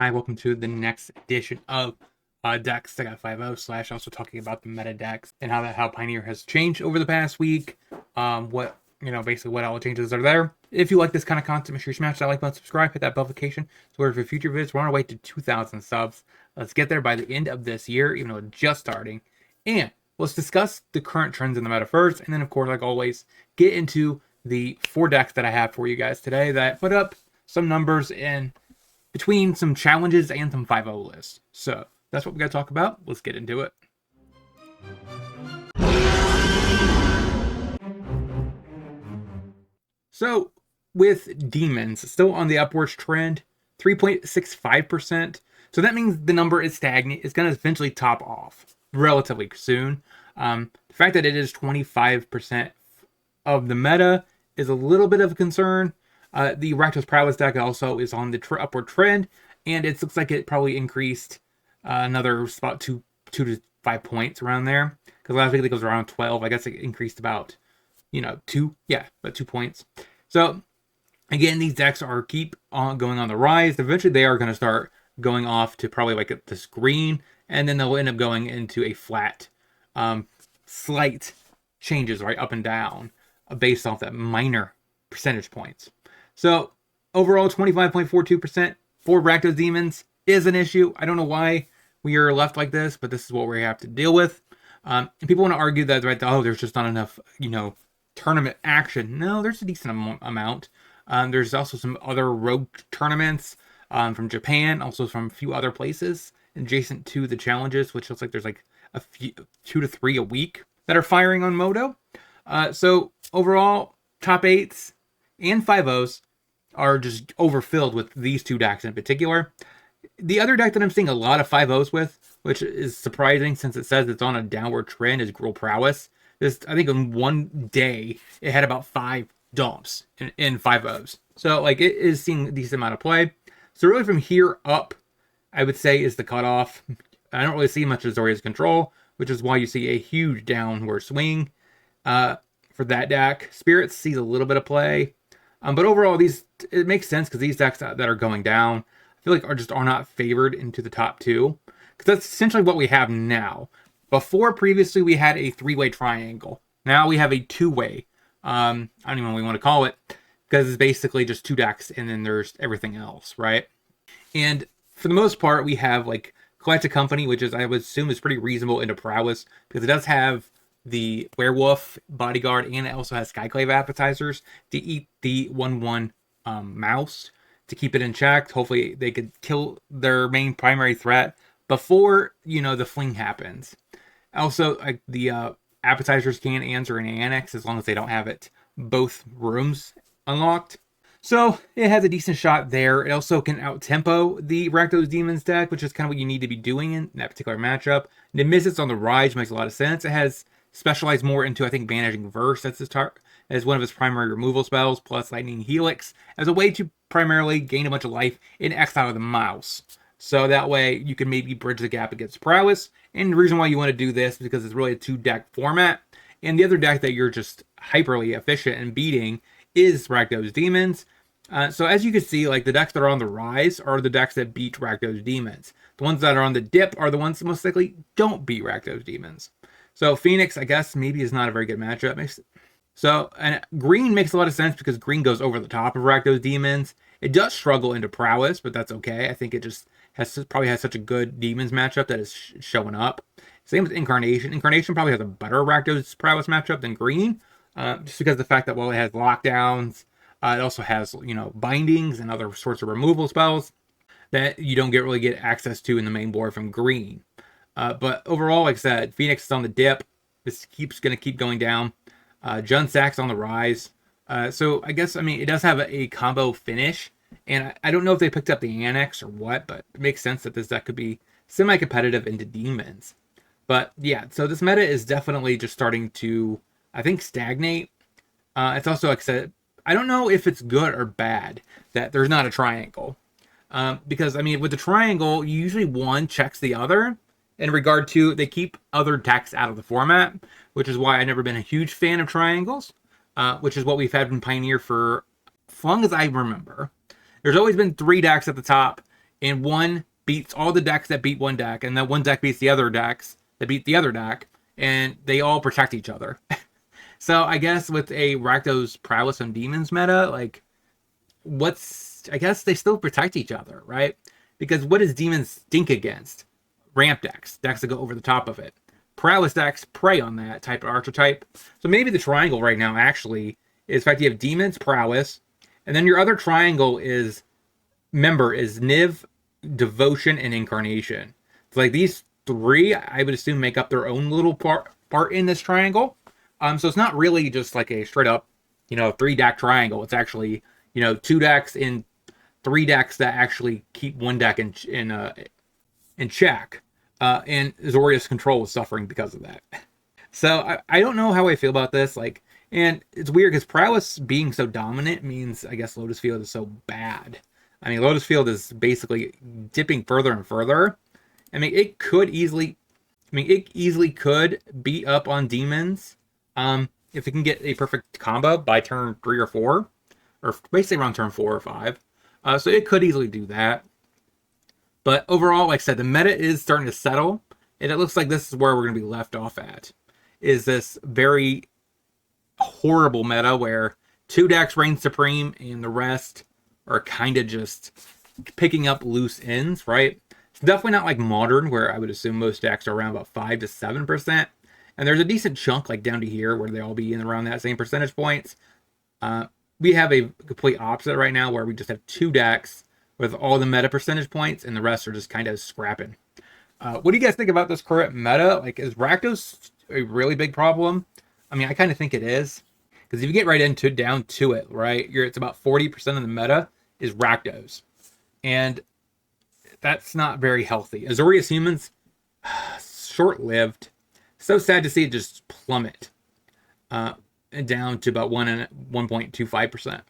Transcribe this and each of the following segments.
Hi, welcome to the next edition of Decks. I got 5.0 slash also talking about the meta decks and how Pioneer has changed over the past week. Basically what all the changes are there. If you like this kind of content, make sure you smash that like button, subscribe, hit that bell notification. So for future videos, we're on our way to 2,000 subs. Let's get there by the end of this year, even though it's just starting. And let's discuss the current trends in the meta first, and then of course, like always, get into the 4 decks that I have for you guys today that put up some numbers in between some challenges and some 5.0 lists. So that's what we got to talk about. Let's get into it. So with demons still on the upwards trend, 3.65%. So that means the number is stagnant. It's going to eventually top off relatively soon. The fact that it is 25% of the meta is a little bit of a concern. The Rakdos Prowess deck also is on the upward trend, and it looks like it probably increased another about two to 5 points around there. Because last week it goes around 12. I guess it increased about, 2 points. So again, these decks are keep on going on the rise. Eventually, they are going to start going off to probably like this green, and then they'll end up going into a flat, slight changes right up and down based off that minor percentage points. So overall, 25.42% for Rakdos Demons is an issue. I don't know why we are left like this, but this is what we have to deal with. And people want to argue that, right, there's just not enough, tournament action. No, there's a decent amount. There's also some other rogue tournaments from Japan, also from a few other places adjacent to the challenges, which looks like there's like a few 2 to 3 a week that are firing on Moto. So overall, top 8s and 5.0s are just overfilled with these 2 decks in particular. The other deck that I'm seeing a lot of 5.0s with, which is surprising since it says it's on a downward trend, is Gruul Prowess. I think in one day, it had about 5 dumps in 5.0s. So, like, it is seeing a decent amount of play. So, really from here up, I would say is the cutoff. I don't really see much of Azorius Control, which is why you see a huge downward swing for that deck. Spirits sees a little bit of play. But overall, it makes sense because these decks that are going down, I feel like are not favored into the top 2. Because that's essentially what we have now. Previously, we had a 3-way triangle. Now we have a 2-way. I don't even know what we want to call it. Because it's basically just 2 decks and then there's everything else, right? And for the most part, we have like Collective Company, which is, I would assume, is pretty reasonable into Prowess. Because it does have the Werewolf Bodyguard, and it also has Skyclave Appetizers to eat the 1/1 mouse to keep it in check. Hopefully they could kill their main primary threat before, the fling happens. Also, the appetizers can answer an annex as long as they don't have both rooms unlocked. So it has a decent shot there. It also can out-tempo the Rakdos Demons deck, which is kind of what you need to be doing in that particular matchup. Nemesis on the rise makes a lot of sense. It has specialized more into, I think, Banishing Verse as one of its primary removal spells, plus Lightning Helix as a way to primarily gain a bunch of life and exile the mouse. So that way you can maybe bridge the gap against Prowess. And the reason why you want to do this is because it's really a 2-deck format. And the other deck that you're just hyperly efficient in beating is Rakdos Demons. So as you can see, like, the decks that are on the rise are the decks that beat Rakdos Demons. The ones that are on the dip are the ones that most likely don't beat Rakdos Demons. So Phoenix, I guess, maybe is not a very good matchup. And green makes a lot of sense because green goes over the top of Rakdos Demons. It does struggle into Prowess, but that's okay. I think it just probably has such a good Demons matchup that is showing up. Same with Incarnation. Incarnation probably has a better Rakdos Prowess matchup than green, just because of the fact that, well, it has lockdowns. It also has, bindings and other sorts of removal spells that you don't really get access to in the main board from green. But overall, like I said, Phoenix is on the dip. This going to keep going down. Junsack's on the rise. So I guess, it does have a combo finish. And I don't know if they picked up the Annex or what, but it makes sense that this deck could be semi-competitive into Demons. But yeah, so this meta is definitely just starting to, I think, stagnate. It's also, like I said, I don't know if it's good or bad that there's not a triangle. Because, with the triangle, usually one checks the other. In regard to, they keep other decks out of the format, which is why I've never been a huge fan of triangles, which is what we've had in Pioneer for as long as I remember. There's always been 3 decks at the top, and one beats all the decks that beat one deck, and then one deck beats the other decks that beat the other deck, and they all protect each other. So I guess with a Rakdos Prowess and Demons meta, like, I guess they still protect each other, right? Because what does Demons stink against? Ramp decks that go over the top of it. Prowess decks prey on that type of archetype. So maybe the triangle right now actually is, in fact, you have Demons, Prowess, and then your other triangle is Niv, Devotion, and Incarnation. So like these three, I would assume, make up their own little part in this triangle. So it's not really just like a straight up, 3-deck triangle. It's actually, 2 decks and 3 decks that actually keep one deck in check. And Azorius Control is suffering because of that. So I don't know how I feel about this. Like, and it's weird because Prowess being so dominant means, I guess, Lotus Field is so bad. I mean, Lotus Field is basically dipping further and further. I mean, it easily could beat up on Demons. If it can get a perfect combo by turn 3 or 4, or basically around turn 4 or 5. So it could easily do that. But overall, like I said, the meta is starting to settle, and it looks like this is where we're going to be left off at. Is this very horrible meta where 2 decks reign supreme and the rest are kind of just picking up loose ends, right? It's definitely not like Modern, where I would assume most decks are around about 5 to 7%. And there's a decent chunk like down to here where they all be in around that same percentage points. We have a complete opposite right now where we just have 2 decks with all the meta percentage points and the rest are just kind of scrapping. What do you guys think about this current meta? Like, is Rakdos a really big problem? I mean, I kind of think it is. Because if you get right down to it, right, it's about 40% of the meta is Rakdos. And that's not very healthy. Azorius Humans, short-lived. So sad to see it just plummet down to about 1.25%.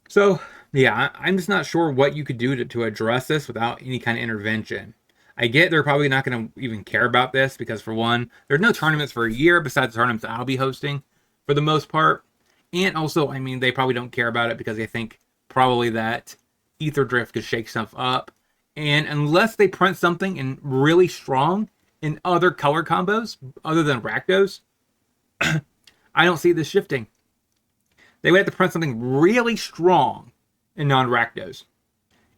So, yeah, I'm just not sure what you could do to address this without any kind of intervention. I get they're probably not going to even care about this because, for one, there's no tournaments for a year besides the tournaments I'll be hosting for the most part. And also, I mean, they probably don't care about it because they think probably that Ether Drift could shake stuff up. And unless they print something in really strong in other color combos other than Rakdos, I don't see this shifting. They would have to print something really strong in non-Rakdos.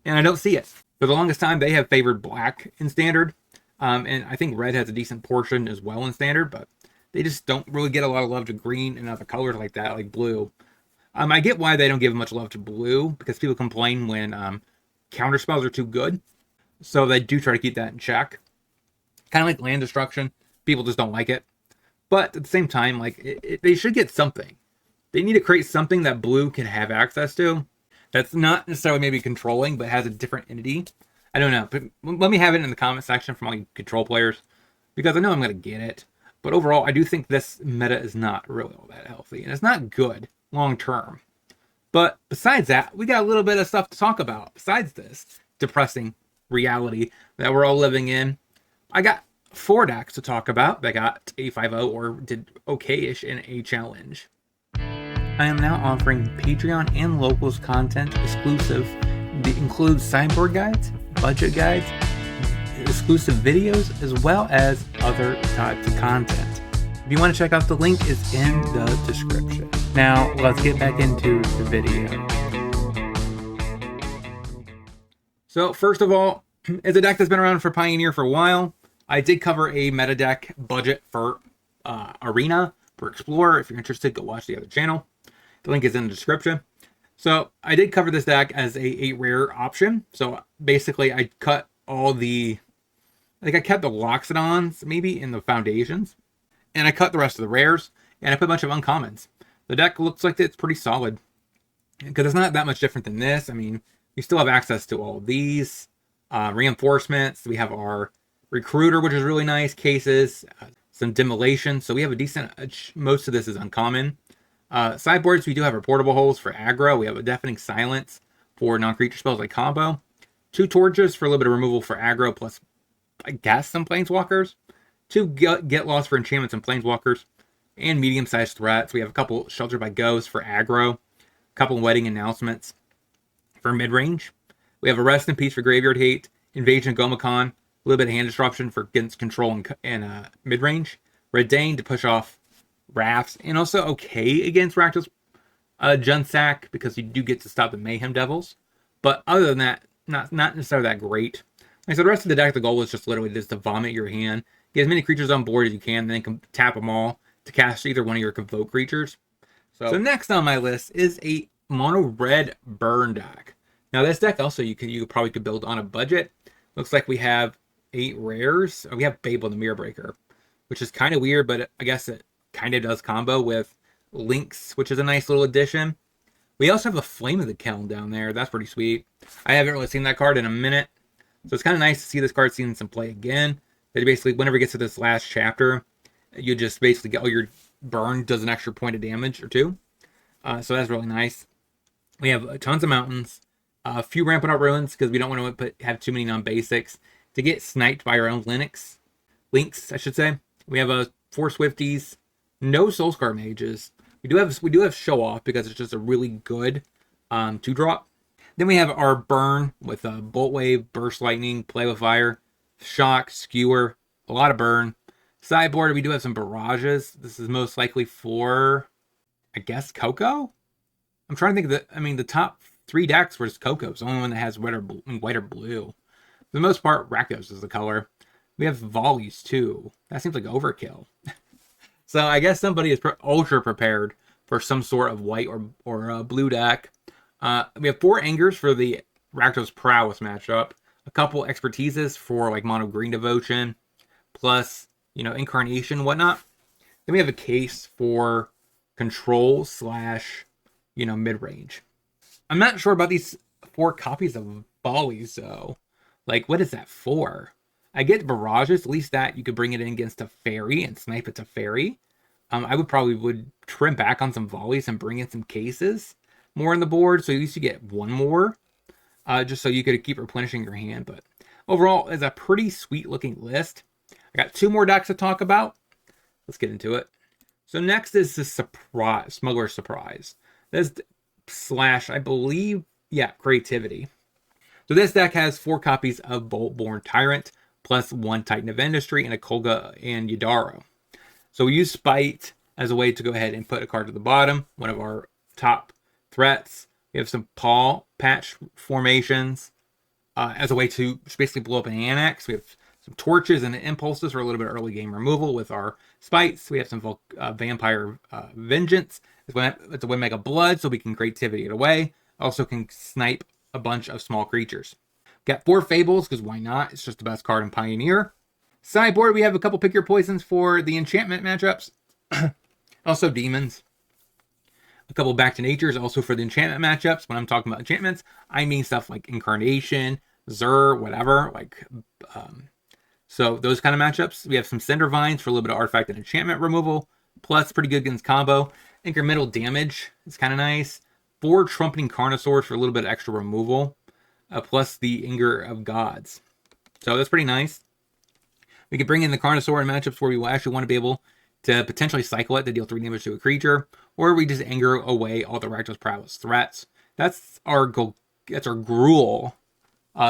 And I don't see it. For the longest time, they have favored black in Standard. And I think red has a decent portion as well in Standard, but they just don't really get a lot of love to green and other colors like that, like blue. I get why they don't give much love to blue, because people complain when counter spells are too good. So they do try to keep that in check. Kind of like land destruction. People just don't like it. But at the same time, like they should get something. They need to create something that blue can have access to. That's not necessarily maybe controlling, but has a different entity. I don't know. But let me have it in the comment section from all you control players, because I know I'm going to get it. But overall, I do think this meta is not really all that healthy. And it's not good long term. But besides that, we got a little bit of stuff to talk about. Besides this depressing reality that we're all living in, I got 4 decks to talk about that got a 5-0 or did okay-ish in a challenge. I am now offering Patreon and locals content exclusive that includes sideboard guides, budget guides, exclusive videos, as well as other types of content. If you want to check out the link, is in the description. Now, let's get back into the video. So, first of all, it's a deck that's been around for Pioneer for a while. I did cover a meta deck budget for Arena, for Explorer. If you're interested, go watch the other channel. The link is in the description. So I did cover this deck as a rare option. So basically I cut all the, I kept the Loxodons maybe in the foundations. And I cut the rest of the rares. And I put a bunch of uncommons. The deck looks like it's pretty solid. Because it's not that much different than this. I mean, you still have access to all of these. Reinforcements. We have our Recruiter, which is really nice. Cases. Some Demolition. So we have a decent, most of this is uncommon. Sideboards, we do have our Portable Holes for aggro. We have a Deafening Silence for non-creature spells like combo. 2 Torches for a little bit of removal for aggro, plus, I guess, some Planeswalkers. 2 Get Lost for enchantments and Planeswalkers. And medium-sized threats. We have a couple Shelter by Ghosts for aggro. A couple Wedding Announcements for mid-range. We have a Rest in Peace for Graveyard Hate. Invasion of Gomacon, a little bit of hand disruption for against control and mid range. Red Dane to push off rafts, and also okay against Rakdos Junsack because you do get to stop the Mayhem Devils. But other than that, not necessarily that great. Like, so the rest of the deck, the goal is just literally just to vomit your hand, get as many creatures on board as you can, then tap them all to cast either one of your Convoke creatures. So next on my list is a mono red burn deck. Now this deck also you probably could build on a budget. Looks like we have 8 rares. We have Babel the Mirror Breaker, which is kind of weird, but I guess it kind of does combo with Lynx, which is a nice little addition. We also have a Flame of the Kiln down there. That's pretty sweet. I haven't really seen that card in a minute. So it's kind of nice to see this card seeing some play again. That basically, whenever it gets to this last chapter, you just basically get all your burn does an extra point of damage or 2. So that's really nice. We have tons of mountains. A few Rampant Up Ruins because we don't want to have too many non-basics to get sniped by our own Lynx, I should say. We have 4 Swifties, no Soulscar Mages. We do have Show Off because it's just a really good 2-drop. Then we have our burn with Bolt Wave, Burst Lightning, Play with Fire, Shock, Skewer, a lot of burn. Sideboard, we do have some barrages. This is most likely for, I guess, Coco. I'm trying to think of the top 3 decks were Coco. It's the only one that has white or blue. For the most part, Rakdos is the color. We have Volleys too. That seems like overkill. So I guess somebody is ultra prepared for some sort of white or blue deck. We have 4 Angers for the Rakdos Prowess matchup. A couple Expertises for like Mono Green Devotion. Plus, Incarnation and whatnot. Then we have a case for Control / mid-range. I'm not sure about these 4 copies of Volleys though. Like, what is that for? I get barrages, at least that you could bring it in against a fairy and snipe it to fairy. I would trim back on some volleys and bring in some cases more on the board, so at least you get 1 more, just so you could keep replenishing your hand. But overall, it's a pretty sweet looking list. I got 2 more decks to talk about. Let's get into it. So next is the Smuggler's Surprise. This / I believe, Creativity. So this deck has 4 copies of Boltborn Tyrant, plus 1 Titan of Industry, and a Kolga and Yadaro. So we use Spite as a way to go ahead and put a card to the bottom, one of our top threats. We have some Paw Patch formations as a way to basically blow up an Annex. We have some Torches and Impulses for a little bit of early game removal with our Spites. We have some Vampire Vengeance. It's a Mega Blood, so we can Creativity it away. Also can snipe a bunch of small creatures. Got 4 Fables, because why not? It's just the best card in Pioneer. Sideboard, we have a couple Pick Your Poisons for the enchantment matchups. Also Demons. A couple Back to Natures, also for the enchantment matchups. When I'm talking about enchantments, I mean stuff like Incarnation, Zur, whatever. So those kind of matchups. We have some Cinder Vines for a little bit of artifact and enchantment removal. Plus, pretty good against combo. Incremental damage is kind of nice. 4 Trumpeting Carnosaurs for a little bit of extra removal. Plus the Anger of Gods. So that's pretty nice. We can bring in the Carnosaur in matchups where we will actually want to be able to potentially cycle it to deal 3 damage to a creature. Or we just anger away all the Rakdos Prowess threats. That's our goal. That's our Gruul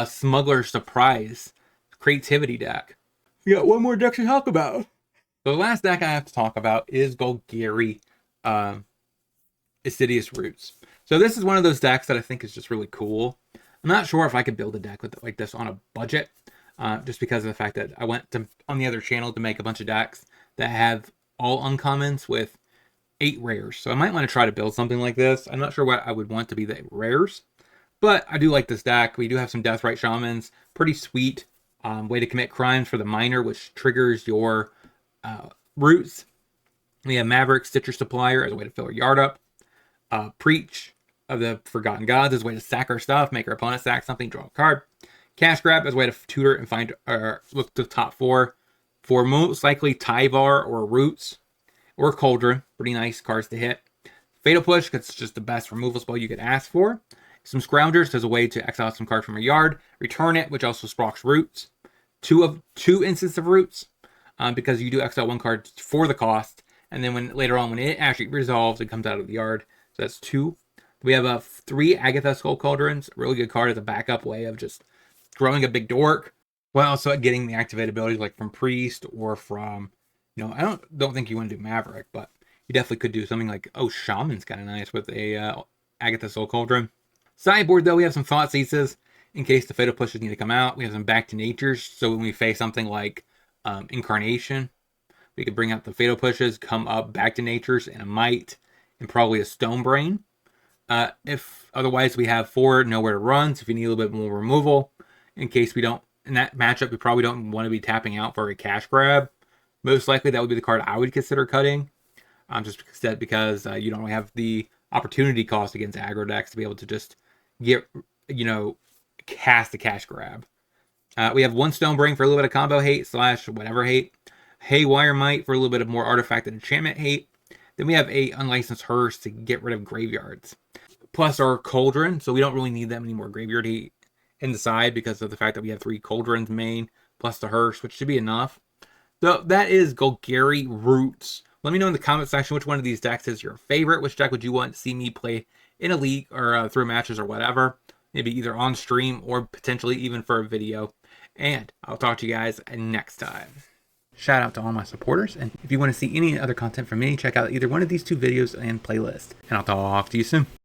Smuggler Surprise Creativity deck. We got 1 more deck to talk about. So the last deck I have to talk about is Golgari Assiduous Roots. So this is one of those decks that I think is just really cool. I'm not sure if I could build a deck like this on a budget, just because of the fact that I went on the other channel to make a bunch of decks that have all uncommons with 8 rares. So I might want to try to build something like this. I'm not sure what I would want to be the rares, but I do like this deck. We do have some Deathrite Shamans, pretty sweet way to commit crimes for the miner, which triggers your roots. We have Maverick Stitcher Supplier as a way to fill our yard up. Preach of the Forgotten Gods as a way to sack our stuff, make our opponent sack something, draw a card. Cash Grab as a way to tutor and find look to the top 4 for most likely Tyvar or Roots or Cauldron. Pretty nice cards to hit. Fatal Push, because it's just the best removal spell you could ask for. Some Scroungers as a way to exile some cards from your yard. Return it, which also sprocs Roots. 2 instances of Roots, because you do exile 1 card for the cost, and then later on when it actually resolves, it comes out of the yard. So that's 2. We have 3 Agatha Skull Cauldrons, a really good card as a backup way of just growing a big dork, while also getting the activated abilities like from Priest or from, I don't think you want to do Maverick, but you definitely could do something like, Shaman's kind of nice with a Agatha Soul Cauldron. Sideboard, though, we have some Thoughtseizes in case the Fatal Pushes need to come out. We have some Back to Natures, so when we face something like Incarnation, we could bring out the Fatal Pushes, come up Back to Natures, and a Might, and probably a Stone Brain. If otherwise, we have 4 Nowhere to Run, so if you need a little bit more removal, in case we don't, in that matchup, we probably don't want to be tapping out for a cash grab. Most likely, that would be the card I would consider cutting, just because you don't have the opportunity cost against aggro decks to be able to just get, cast a cash grab. We have 1 Stone Brain for a little bit of combo hate / whatever hate. Haywire Might for a little bit of more artifact and enchantment hate. Then we have a Unlicensed Hearse to get rid of graveyards. Plus our Cauldron, so we don't really need that many more graveyard hate in the side because of the fact that we have 3 Cauldrons main, plus the Hearse, which should be enough. So that is Golgari Roots. Let me know in the comment section which one of these decks is your favorite. Which deck would you want to see me play in a league or through matches or whatever. Maybe either on stream or potentially even for a video. And I'll talk to you guys next time. Shout out to all my supporters. And if you want to see any other content from me, check out either one of these 2 videos and playlist. And I'll talk to you soon.